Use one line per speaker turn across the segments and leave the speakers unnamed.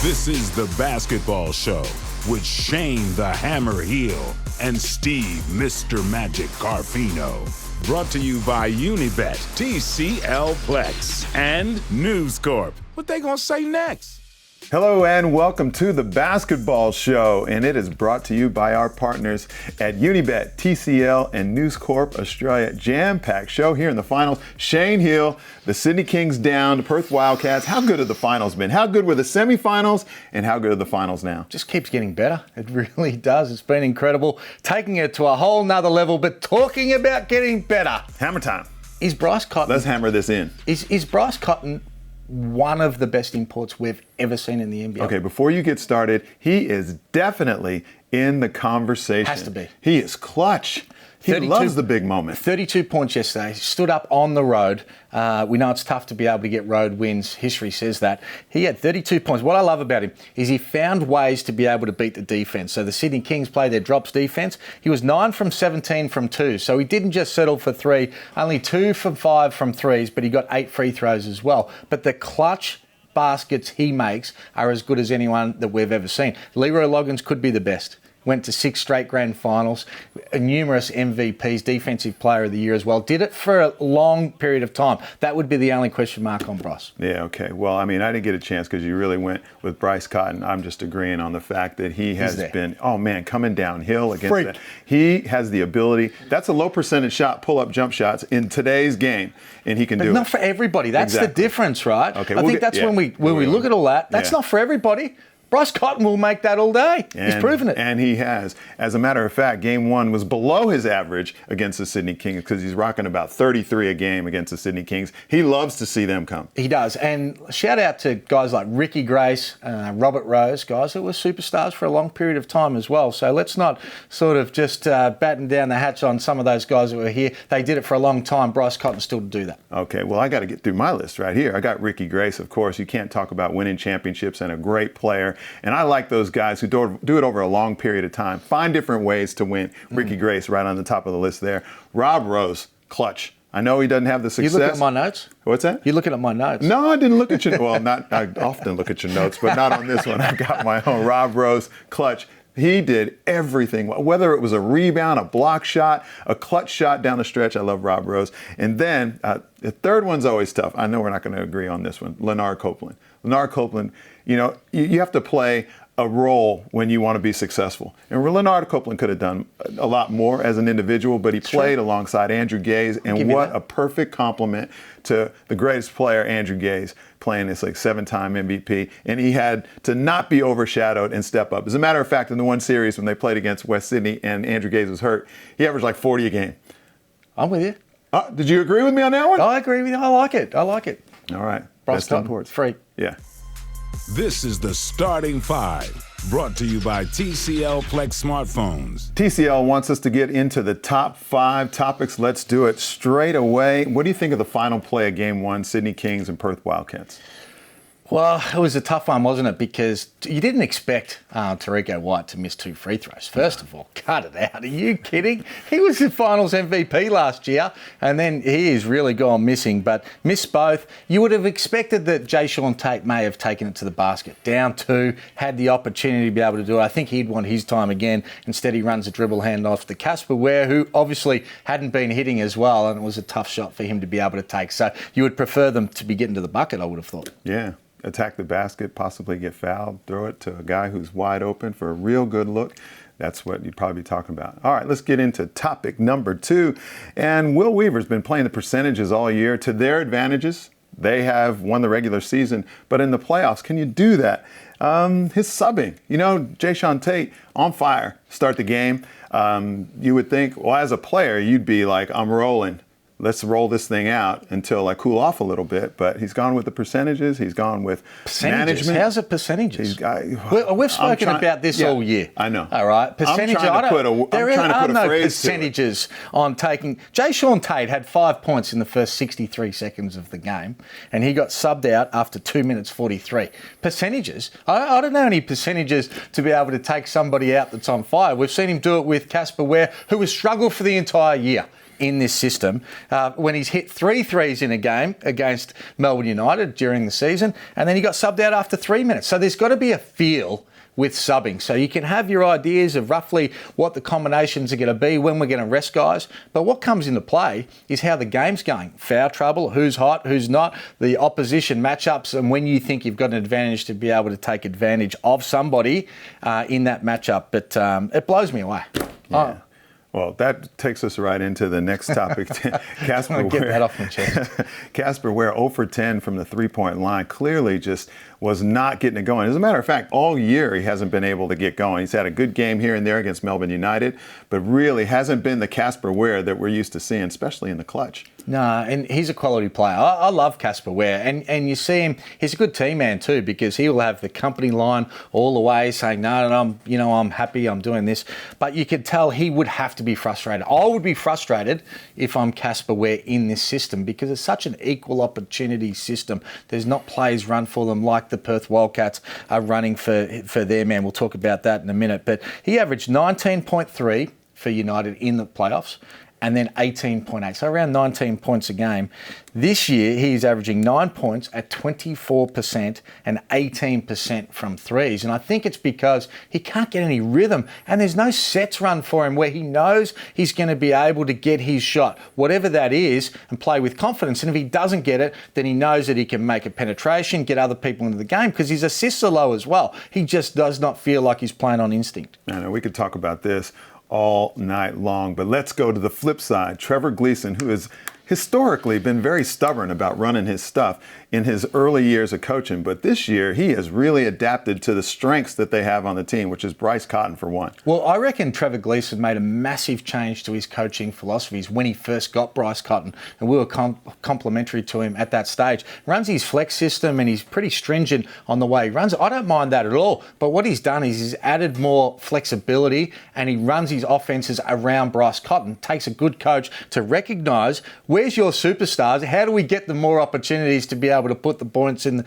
This is The Basketball Show with Shane the Hammer Heel and Steve Mr. Magic Garfino. Brought to you by Unibet, TCL Plex, and NewsCorp. What they gonna say next?
Hello and welcome to The Basketball Show, and it is brought to you by our partners at Unibet, TCL, and NewsCorp Australia. Jam-packed show here in the finals. Shane Hill, the Sydney Kings down, the Perth Wildcats. How good have the finals been? How good were the semifinals, and how good are the finals now?
Just keeps getting better. It really does. It's been incredible. Taking it to a whole nother level, but talking about getting better.
Hammer time.
Is Bryce Cotton...
Let's hammer this in.
Is Bryce Cotton one of the best imports we've ever seen in the NBA?
Okay, before you get started, he is definitely in the conversation.
Has to be.
He is clutch. He loves the big moment.
32 points yesterday. Stood up on the road. We know it's tough to be able to get road wins. History says that. He had 32 points. What I love about him is he found ways to be able to beat the defense. So the Sydney Kings play their drops defense. He was 9 from 17 from 2. So he didn't just settle for 3. Only 2 from 5 from 3s, but he got 8 free throws as well. But the clutch baskets he makes are as good as anyone that we've ever seen. Leroy Loggins could be the best. Went to 6 straight grand finals, numerous MVPs, Defensive Player of the Year as well. Did it for a long period of time. That would be the only question mark on Bryce.
Yeah, okay. Well, I mean, I didn't get a chance because you really went with Bryce Cotton. I'm just agreeing on the fact that he has been, coming downhill against that. He has the ability. That's a low percentage shot, pull-up jump shots in today's game, and he can do it.
But not for everybody. That's the difference, right?
Okay,
I think that's when we look at all that. That's not for everybody. Bryce Cotton will make that all day. He's proven it.
And he has. As a matter of fact, game 1 was below his average against the Sydney Kings because he's rocking about 33 a game against the Sydney Kings. He loves to see them come.
He does. And shout out to guys like Ricky Grace, Robert Rose, guys that were superstars for a long period of time as well. So let's not sort of just batten down the hatch on some of those guys that were here. They did it for a long time. Bryce Cotton still to do that.
Okay, well, I got to get through my list right here. I got Ricky Grace, of course. You can't talk about winning championships and a great player. And I like those guys who do it over a long period of time. Find different ways to win. Ricky Grace right on the top of the list there. Rob Rose, clutch. I know he doesn't have the success.
You looking at my notes?
What's that?
You looking at my notes?
No, I didn't look at your. Well, I often look at your notes, but not on this one. I got my own. Rob Rose, clutch. He did everything, whether it was a rebound, a block shot, a clutch shot down the stretch. I love Rob Rose. And then the third one's always tough. I know we're not going to agree on this one. Leonard Copeland. Leonard Copeland, you have to play a role when you want to be successful. And Leonard Copeland could have done a lot more as an individual, but he played alongside Andrew Gaze, and what a perfect compliment to the greatest player, Andrew Gaze, playing this 7-time MVP, and he had to not be overshadowed and step up. As a matter of fact, in the one series when they played against West Sydney and Andrew Gaze was hurt, he averaged 40 a game.
I'm with you.
Did you agree with me on that one?
I agree with you. I like it. All right.
Bryce Cotton,
free.
Yeah.
This is the Starting 5, brought to you by TCL Plex smartphones.
TCL wants us to get into the top 5 topics. Let's do it straight away. What do you think of the final play of Game 1, Sydney Kings and Perth Wildcats?
Well, it was a tough one, wasn't it? Because you didn't expect Tariko White to miss 2 free throws. First of all, cut it out. Are you kidding? He was the finals MVP last year, and then he has really gone missing, but missed both. You would have expected that Jayshawn Tate may have taken it to the basket. Down 2, had the opportunity to be able to do it. I think he'd want his time again. Instead, he runs a dribble handoff to Casper Ware, who obviously hadn't been hitting as well, and it was a tough shot for him to be able to take. So you would prefer them to be getting to the bucket, I would have thought.
Yeah. Attack the basket, possibly get fouled, throw it to a guy who's wide open for a real good look. That's what you'd probably be talking about. All right, let's get into topic number 2. And Will Weaver's been playing the percentages all year to their advantages. They have won the regular season, but in the playoffs, can you do that? His subbing, Jayshawn Tate on fire, start the game. You would think, well, as a player, you'd be like, I'm rolling. Let's roll this thing out until I cool off a little bit. But he's gone with the percentages. He's gone with management.
How's it percentages? We've spoken about this all year.
I know.
All right. Percentages.
I'm trying to put a phrase
percentages on taking. Jayshawn Tate had 5 points in the first 63 seconds of the game, and he got subbed out after 2 minutes 43. Percentages. I don't know any percentages to be able to take somebody out that's on fire. We've seen him do it with Casper Ware, who has struggled for the entire year. in this system when he's hit 3 threes in a game against Melbourne United during the season, and then he got subbed out after 3 minutes. So there's got to be a feel with subbing. So you can have your ideas of roughly what the combinations are going to be, when we're going to rest guys. But what comes into play is how the game's going. Foul trouble, who's hot, who's not, the opposition matchups, and when you think you've got an advantage to be able to take advantage of somebody in that matchup. But it blows me away.
Yeah. Well, that takes us right into the next topic. Casper
Get that off my chest.
Casper Ware 0 for 10 from the three-point line clearly just was not getting it going. As a matter of fact, all year he hasn't been able to get going. He's had a good game here and there against Melbourne United, but really hasn't been the Casper Ware that we're used to seeing, especially in the clutch.
No, and he's a quality player. I love Casper Ware, and you see him. He's a good team man too, because he will have the company line all the way saying, "No, I'm happy, I'm doing this." But you could tell he would have to be frustrated. I would be frustrated if I'm Casper Ware in this system, because it's such an equal opportunity system. There's not plays run for them like the Perth Wildcats are running for their man. We'll talk about that in a minute. But he averaged 19.3 for United in the playoffs, and then 18.8, so around 19 points a game. This year, he's averaging 9 points at 24% and 18% from threes. And I think it's because he can't get any rhythm, and there's no sets run for him where he knows he's going to be able to get his shot, whatever that is, and play with confidence. And if he doesn't get it, then he knows that he can make a penetration, get other people into the game, because his assists are low as well. He just does not feel like he's playing on instinct.
I know we could talk about this all night long, but let's go to the flip side. Trevor Gleeson, who has historically been very stubborn about running his stuff in his early years of coaching, but this year he has really adapted to the strengths that they have on the team, which is Bryce Cotton for one.
Well, I reckon Trevor Gleeson made a massive change to his coaching philosophies when he first got Bryce Cotton, and we were complimentary to him at that stage. Runs his flex system, and he's pretty stringent on the way he runs it. I don't mind that at all, but what he's done is he's added more flexibility, and he runs his offenses around Bryce Cotton. Takes a good coach to recognise, where's your superstars? How do we get them more opportunities to be able to put the points in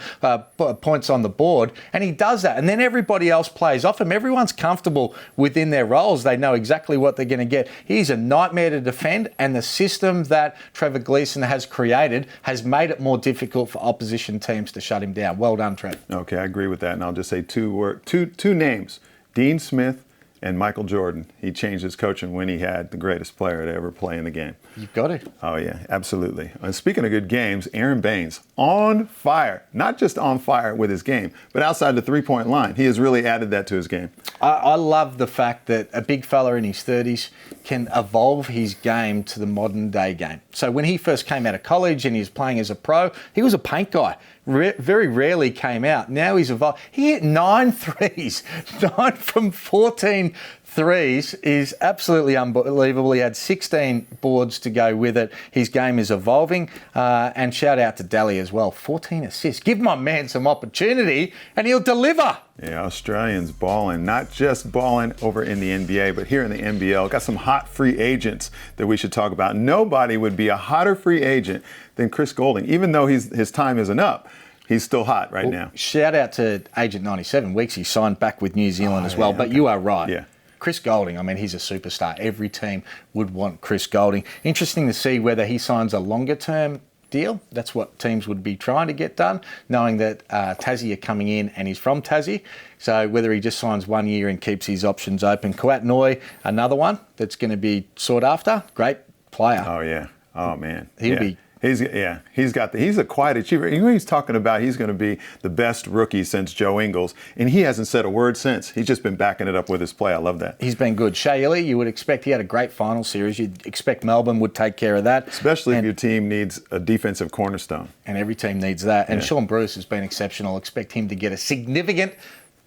points on the board? And he does that, and then everybody else plays off him. Everyone's comfortable within their roles. They know exactly what they're going to get. He's a nightmare to defend, and the system that Trevor Gleeson has created has made it more difficult for opposition teams to shut him down. Well done, Trev.
Okay, I agree with that, and I'll just say two names: Dean Smith and Michael Jordan. He changed his coaching when he had the greatest player to ever play in the game.
You've got it.
Oh, yeah, absolutely. And speaking of good games, Aaron Baines, on fire. Not just on fire with his game, but outside the three-point line. He has really added that to his game.
I love the fact that a big fella in his 30s can evolve his game to the modern-day game. So when he first came out of college and he was playing as a pro, he was a paint guy. Very rarely came out. Now he's evolved. He hit 9 threes, 9 from 14 threes is absolutely unbelievable. He had 16 boards to go with it. His game is evolving. And shout out to Daly as well. 14 assists. Give my man some opportunity and he'll deliver.
Yeah, Australians balling, not just balling over in the NBA, but here in the NBL. Got some hot free agents that we should talk about. Nobody would be a hotter free agent than Chris Goulding, even though his time isn't up. He's still hot right now.
Shout out to Agent 97 Weeks. He signed back with New Zealand as well.
Yeah,
but
okay.
You are right.
Yeah.
Chris Goulding, I mean, he's a superstar. Every team would want Chris Goulding. Interesting to see whether he signs a longer-term deal. That's what teams would be trying to get done, knowing that Tassie are coming in and he's from Tassie. So whether he just signs 1 year and keeps his options open. Kawat Noi, another one that's going to be sought after. Great player.
Oh, yeah. Oh, man.
He'll be...
He's a quiet achiever. You know, he's talking about he's going to be the best rookie since Joe Ingles, and he hasn't said a word since. He's just been backing it up with his play. I love that.
He's been good. Shea Ili, you would expect he had a great final series. You'd expect Melbourne would take care of that.
Especially if your team needs a defensive cornerstone.
And every team needs that. And Sean Bruce has been exceptional. Expect him to get a significant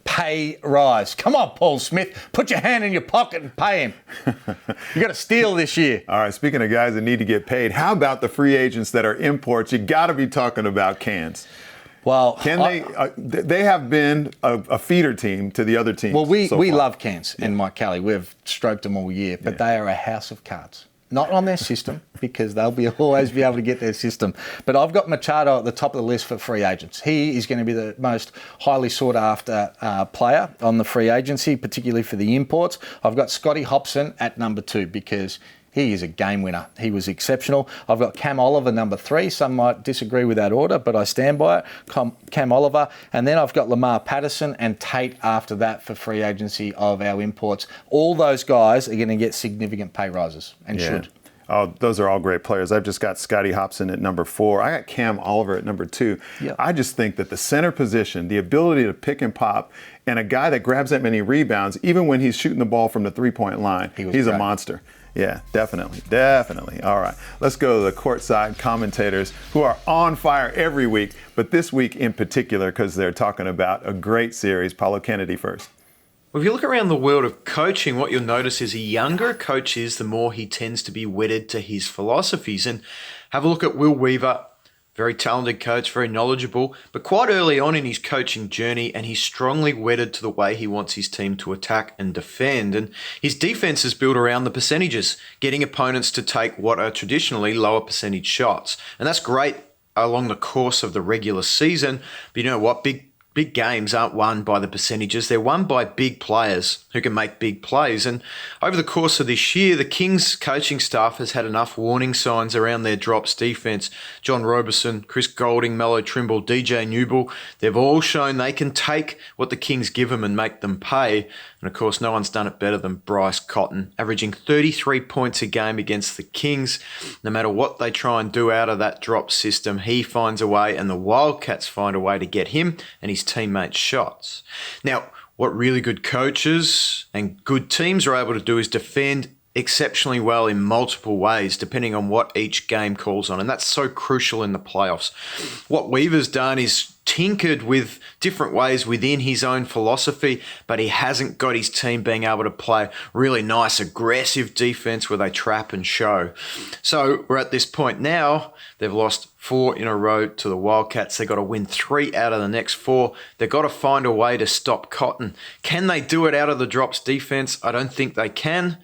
pay rise. Come on, Paul Smith. Put your hand in your pocket and pay him. You got to steal this year.
All right, speaking of guys that need to get paid, how about the free agents that are imports? You got to be talking about Cairns.
Well,
they have been a feeder team to the other teams.
Well, we love Cairns and Mike Kelly. We've stroked them all year, but they are a house of cards. Not on their system, because they'll always be able to get their system. But I've got Machado at the top of the list for free agents. He is going to be the most highly sought after player on the free agency, particularly for the imports. I've got Scotty Hobson at number 2 because He is a game winner. He was exceptional. I've got Cam Oliver, number 3. Some might disagree with that order, but I stand by it. Cam Oliver. And then I've got Lamar Patterson and Tate after that for free agency of our imports. All those guys are going to get significant pay rises and should.
Oh, those are all great players. I've just got Scotty Hopson at number 4. I got Cam Oliver at number 2. Yep. I just think that the center position, the ability to pick and pop, and a guy that grabs that many rebounds, even when he's shooting the ball from the three-point line, he's a monster. Yeah, definitely. All right, let's go to the courtside commentators who are on fire every week, but this week in particular because they're talking about a great series. Paulo Kennedy first.
Well, if you look around the world of coaching, what you'll notice is the younger a coach is, the more he tends to be wedded to his philosophies. And have a look at Will Weaver, very talented coach, very knowledgeable, but quite early on in his coaching journey, and he's strongly wedded to the way he wants his team to attack and defend. And his defense is built around the percentages, getting opponents to take what are traditionally lower percentage shots. And that's great along the course of the regular season. But you know what? Big games aren't won by the percentages. They're won by big players who can make big plays. And over the course of this year, the Kings coaching staff has had enough warning signs around their drops defense. John Roberson, Chris Goulding, Melo Trimble, DJ Newell, they've all shown they can take what the Kings give them and make them pay. And of course, no one's done it better than Bryce Cotton, averaging 33 points a game against the Kings. No matter what they try and do out of that drop system, he finds a way, and the Wildcats find a way to get him and his teammates shots. Now, what really good coaches and good teams are able to do is defend exceptionally well in multiple ways, depending on what each game calls on. And that's so crucial in the playoffs. What Weaver's done is tinkered with different ways within his own philosophy, but he hasn't got his team being able to play really nice, aggressive defense where they trap and show. So we're at this point now. They've lost 4 in a row to the Wildcats. They've got to win 3 out of the next 4. They've got to find a way to stop Cotton. Can they do it out of the drops defense? I don't think they can.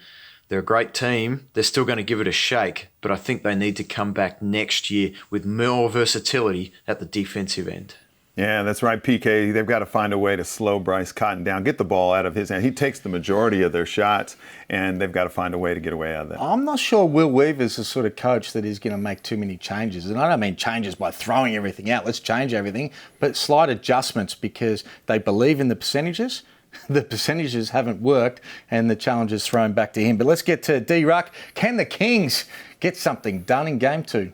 They're a great team. They're still going to give it a shake, but I think they need to come back next year with more versatility at the defensive end.
Yeah, that's right, PK. They've got to find a way to slow Bryce Cotton down, get the ball out of his hand. He takes the majority of their shots, and they've got to find a way to get away out of that.
I'm not sure Will Weaver's the sort of coach that is going to make too many changes. And I don't mean changes by throwing everything out. Let's change everything. But slight adjustments because they believe in the percentages. The percentages haven't worked, and the challenge is thrown back to him. But let's get to D-Ruck. Can the Kings get something done in Game 2?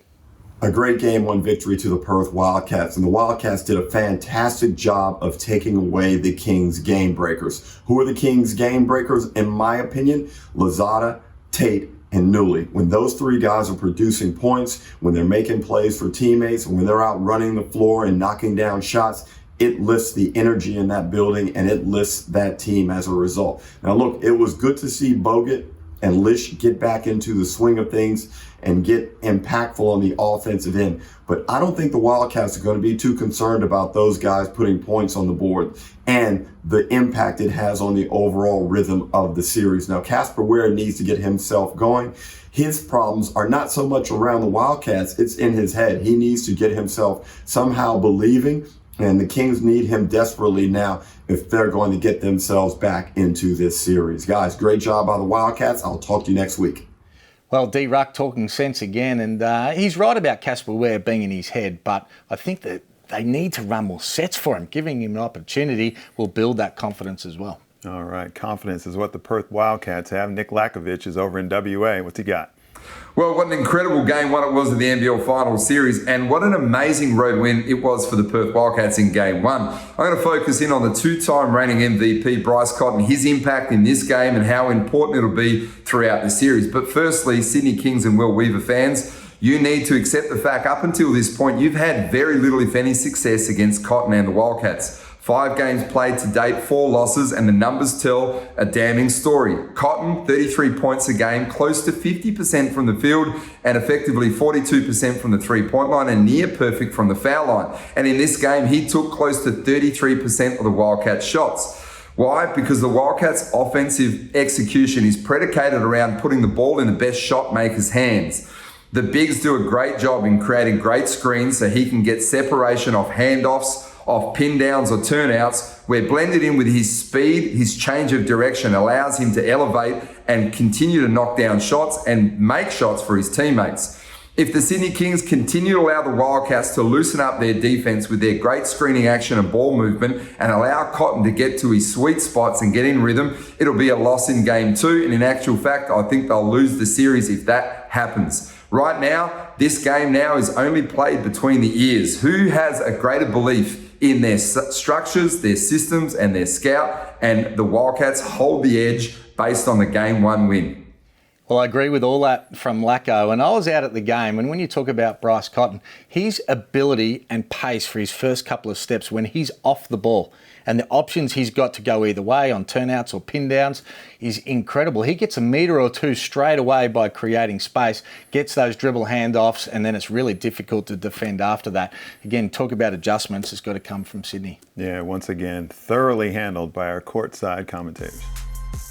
A great Game 1 victory to the Perth Wildcats, and the Wildcats did a fantastic job of taking away the Kings game breakers. Who are the Kings game breakers? In my opinion, Lozada, Tate, and Newley. When those 3 guys are producing points, when they're making plays for teammates, when they're out running the floor and knocking down shots, it lifts the energy in that building and it lifts that team as a result. Now look, it was good to see Bogut and Lish get back into the swing of things and get impactful on the offensive end. But I don't think the Wildcats are going to be too concerned about those guys putting points on the board and the impact it has on the overall rhythm of the series. Now, Casper Ware needs to get himself going. His problems are not so much around the Wildcats, it's in his head. He needs to get himself somehow believing, and the Kings need him desperately now if they're going to get themselves back into this series. Guys, great job by the Wildcats. I'll talk to you next week.
Well, D-Ruck talking sense again, and he's right about Casper Ware being in his head, but I think that they need to run more sets for him. Giving him an opportunity will build that confidence as well.
All right, confidence is what the Perth Wildcats have. Nick Lakovich is over in WA. What's he got?
Well, what an incredible Game 1 it was of the NBL Finals Series, and what an amazing road win it was for the Perth Wildcats in Game 1. I'm going to focus in on the 2-time reigning MVP, Bryce Cotton, his impact in this game and how important it'll be throughout the series. But firstly, Sydney Kings and Will Weaver fans, you need to accept the fact up until this point, you've had very little, if any, success against Cotton and the Wildcats. 5 games played to date, 4 losses, and the numbers tell a damning story. Cotton, 33 points a game, close to 50% from the field, and effectively 42% from the three-point line, and near perfect from the foul line. And in this game, he took close to 33% of the Wildcats' shots. Why? Because the Wildcats' offensive execution is predicated around putting the ball in the best shot maker's hands. The bigs do a great job in creating great screens so he can get separation off handoffs, off pin downs or turnouts, where blended in with his speed, his change of direction allows him to elevate and continue to knock down shots and make shots for his teammates. If the Sydney Kings continue to allow the Wildcats to loosen up their defense with their great screening action and ball movement and allow Cotton to get to his sweet spots and get in rhythm, it'll be a loss in game 2. And in actual fact, I think they'll lose the series if that happens. Right now, this game now is only played between the ears. Who has a greater belief in their structures, their systems, and their scout? And the Wildcats hold the edge based on the game 1 win.
Well, I agree with all that from Lacko, and I was out at the game, and when you talk about Bryce Cotton, his ability and pace for his first couple of steps when he's off the ball and the options he's got to go either way on turnouts or pin downs is incredible. He gets a metre or two straight away by creating space, gets those dribble handoffs, and then it's really difficult to defend after that. Again, talk about adjustments, it's got to come from Sydney.
Yeah, once again, thoroughly handled by our courtside commentators.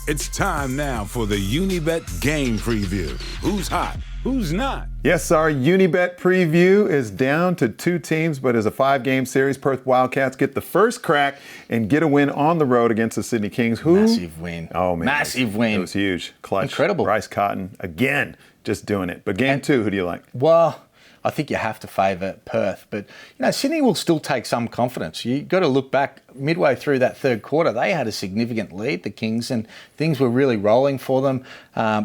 It's time now for the Unibet game preview. Who's hot? Who's not?
Yes, our Unibet preview is down to 2 teams, but as a 5-game series, Perth Wildcats get the first crack and get a win on the road against the Sydney Kings.
Massive win.
Oh, man.
Massive win.
It was huge. Clutch.
Incredible.
Bryce Cotton, again, just doing it. But game 2, who do you like?
Well, I think you have to favour Perth, but Sydney will still take some confidence. You got to look back midway through that third quarter. They had a significant lead, the Kings, and things were really rolling for them.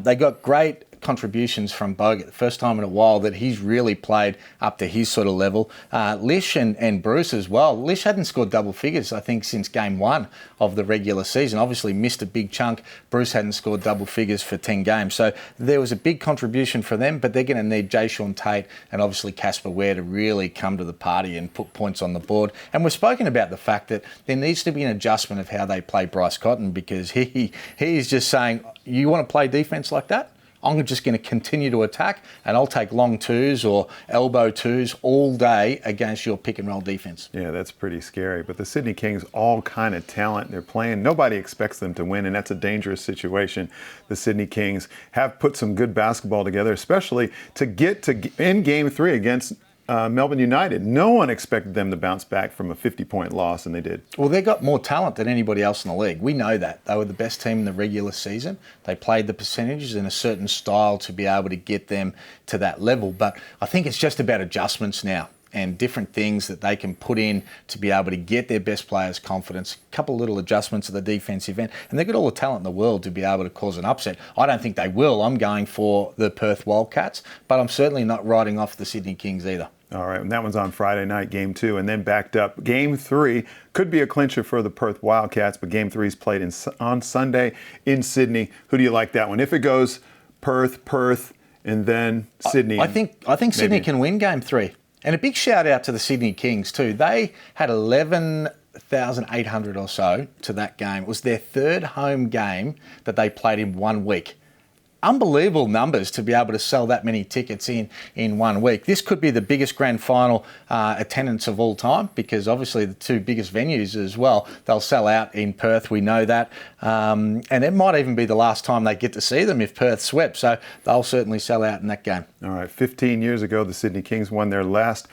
They got great contributions from Bogut, the first time in a while that he's really played up to his sort of level. Lish and Bruce as well. Lish hadn't scored double figures, I think, since game 1 of the regular season. Obviously missed a big chunk. Bruce hadn't scored double figures for 10 games. So there was a big contribution for them, but they're going to need Jayshawn Tate and obviously Casper Ware to really come to the party and put points on the board. And we've spoken about the fact that there needs to be an adjustment of how they play Bryce Cotton, because he is just saying, you want to play defense like that? I'm just going to continue to attack, and I'll take long twos or elbow twos all day against your pick and roll defense.
Yeah, that's pretty scary. But the Sydney Kings, all kind of talent. They're playing. Nobody expects them to win, and that's a dangerous situation. The Sydney Kings have put some good basketball together, especially to get to in game 3 against Melbourne United. No one expected them to bounce back from a 50-point loss, and they did.
Well, they got more talent than anybody else in the league. We know that. They were the best team in the regular season. They played the percentages in a certain style to be able to get them to that level. But I think it's just about adjustments now and different things that they can put in to be able to get their best players' confidence. A couple of little adjustments at the defensive end. And they've got all the talent in the world to be able to cause an upset. I don't think they will. I'm going for the Perth Wildcats, but I'm certainly not writing off the Sydney Kings either.
All right, and that one's on Friday night, game 2, and then backed up. Game 3 could be a clincher for the Perth Wildcats, but game 3 is played on Sunday in Sydney. Who do you like that one? If it goes Perth, and then Sydney.
I think Sydney can win game 3. And a big shout out to the Sydney Kings too. They had 11,800 or so to that game. It was their third home game that they played in 1 week. Unbelievable numbers to be able to sell that many tickets in 1 week. This could be the biggest grand final attendance of all time, because obviously the 2 biggest venues as well, they'll sell out in Perth, we know that. And it might even be the last time they get to see them if Perth swept, so they'll certainly sell out in that game.
All right, 15 years ago, the Sydney Kings won their last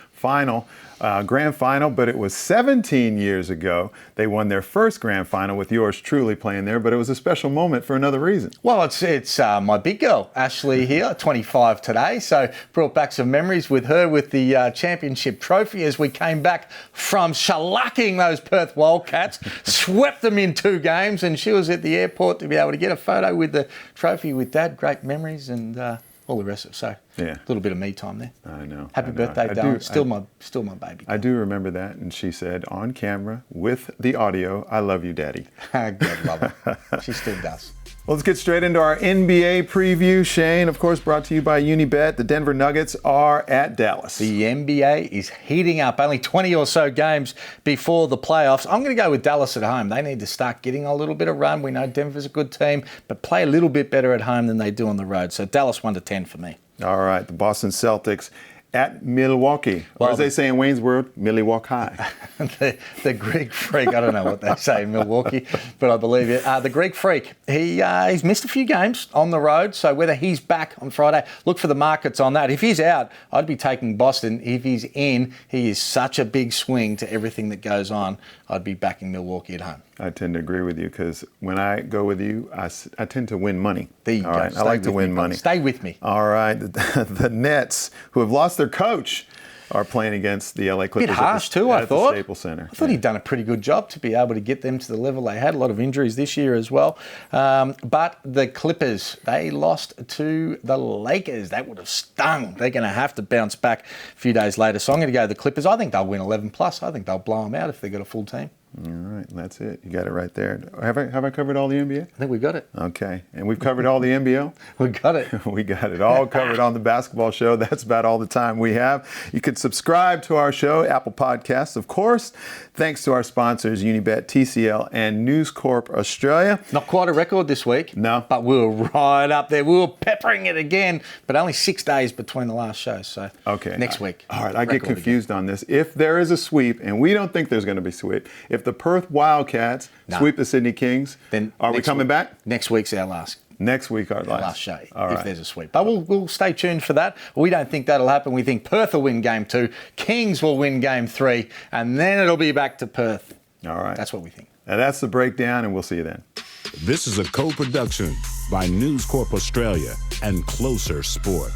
grand final, but it was 17 years ago they won their first grand final with yours truly playing there, but it was a special moment for another reason.
Well, it's my big girl, Ashley here, 25 today, so brought back some memories with her with the championship trophy as we came back from shellacking those Perth Wildcats, swept them in 2 games, and she was at the airport to be able to get a photo with the trophy with Dad. Great memories and all the rest of it. So
yeah,
a little bit of me time there.
I know.
Happy birthday, darling. Still my baby.
I do remember that, and she said on camera with the audio, "I love you, Daddy."
God love her. She still does.
Well, let's get straight into our NBA preview. Shane, of course, brought to you by Unibet. The Denver Nuggets are at Dallas.
The NBA is heating up. Only 20 or so games before the playoffs. I'm going to go with Dallas at home. They need to start getting a little bit of run. We know Denver's a good team, but play a little bit better at home than they do on the road. So Dallas 1-10 for me.
All right, the Boston Celtics at Milwaukee. Or as they say in Wayne's World, Milwaukee High.
the Greek Freak, I don't know what they say in Milwaukee, but I believe it. The Greek Freak, he's missed a few games on the road, so whether he's back on Friday, look for the markets on that. If he's out, I'd be taking Boston. If he's in, he is such a big swing to everything that goes on. I'd be backing Milwaukee at home.
I tend to agree with you because when I go with you, I tend to win money.
There you go.
Right. I like to win money.
Stay with me.
All right. The Nets, who have lost their coach, are playing against the LA Clippers.
Bit harsh too, I thought.
At the Staples Center.
I thought he'd done a pretty good job to be able to get them to the level they had. A lot of injuries this year as well. But the Clippers, they lost to the Lakers. That would have stung. They're going to have to bounce back a few days later. So I'm going to go the Clippers. I think they'll win 11+. I think they'll blow them out if they've got a full team.
All right, that's it. You got it right there. Have I covered all the NBA?
I think we got it.
Okay, and we've covered all the NBL?
We got it.
We got it all covered on the basketball show. That's about all the time we have. You can subscribe to our show, Apple Podcasts, of course. Thanks to our sponsors, Unibet, TCL, and NewsCorp Australia.
Not quite a record this week.
No.
But we were right up there. We were peppering it again, but only 6 days between the last shows. So next week.
All right, I get confused on this. If there is a sweep, and we don't think there's going to be a sweep, if the Perth Wildcats sweep the Sydney Kings, then are we coming back?
Next week's our last.
Next week, our last
show,
All
if there's a sweep. But we'll stay tuned for that. We don't think that'll happen. We think Perth will win Game 2, Kings will win Game 3, and then it'll be back to Perth.
All right.
That's what we think.
And that's the breakdown, and we'll see you then.
This is a co-production by NewsCorp Australia and Closer Sport.